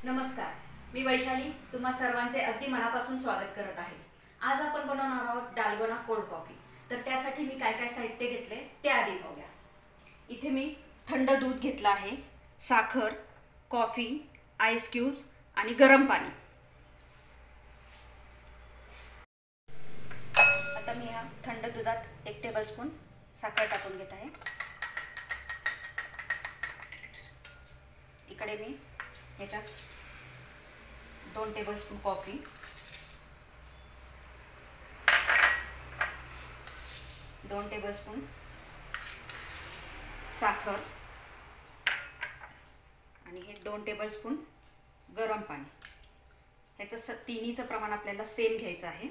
नमस्कार, मी वैशाली तुम्हा सर्वांचे अगदी मनापासून स्वागत करत आहे। आज आपण बनवणार आहोत डालगोना कोल्ड कॉफी। तर त्यासाठी मी काय काय साहित्य घेतले ते आधी पाहूया। इथे मी थंड दूध घेतलं आहे, साखर, कॉफी, आईस क्यूब्स आणि गरम पाणी। आता मी या थंड दुधात 1 टेबलस्पून साखर टाकून घेत आहे। इकडे मी याच्यात 2 टेबलस्पून कॉफी, 2 टेबलस्पून साखर आणि हे 2 टेबलस्पून गरम पाणी। ह्याचं तिन्हीचं प्रमाण आपल्याला सेम घ्यायचं आहे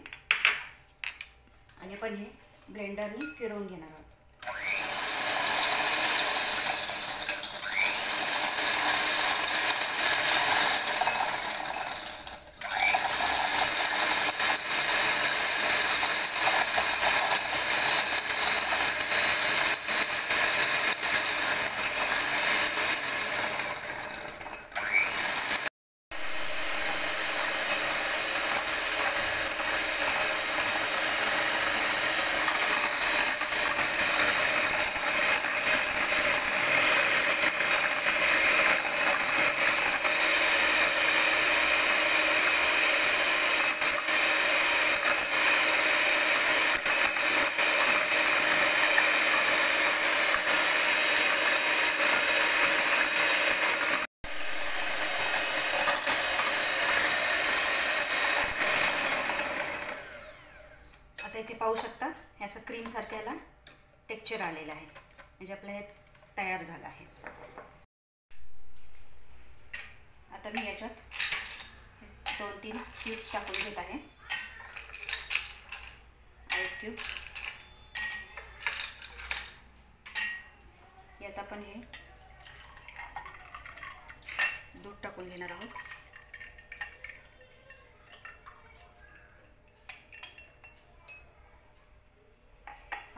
आणि आपण हे ब्लेंडरने फिरवून घेणार आहोत। आता इथे पाहू शकता हे असं क्रीम सारख्याला टेक्स्चर आलेलं आहे, म्हणजे आपलं हे तयार झालं आहे। आता मी याच्यात 2-3 क्यूब्स टाकून घेत आहे, आईस क्यूब्स। यात आपण हे दूध टाकून घेणार आहोत।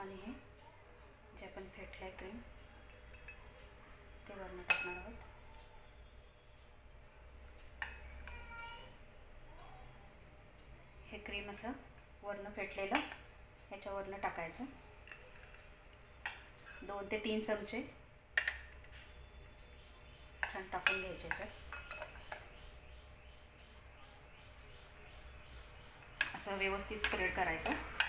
आणि हे जे आपण फेटलं आहे क्रीम ते वरनं टाकणार आहोत। हे क्रीम असं वरनं फेटलेलं ह्याच्यावरनं टाकायचं। 2 ते 3 चमचे छान टाकून घ्यायचे याच्यात। असं व्यवस्थित स्प्रेड करायचं।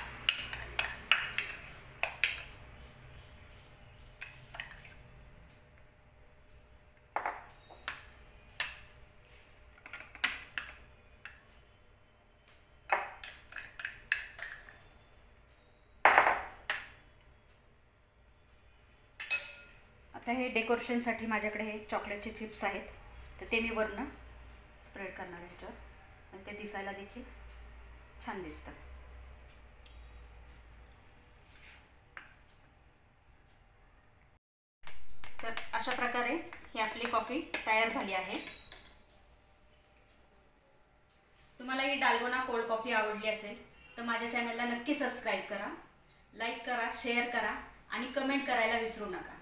आता हे डेकोरेशनसाठी माझ्याकडे हे चॉकलेटचे चिप्स आहेत, तर ते मी वरनं स्प्रेड करणार आहे ह्याच्यावर, आणि ते दिसायला देखील छान दिसतं। तर अशा प्रकारे ही आपली कॉफी तयार झाली आहे। तुम्हाला ही डालगोना कोल्ड कॉफी आवडली असेल तर माझ्या चॅनलला नक्की सबस्क्राईब करा, लाईक करा, शेअर करा आणि कमेंट करायला विसरू नका।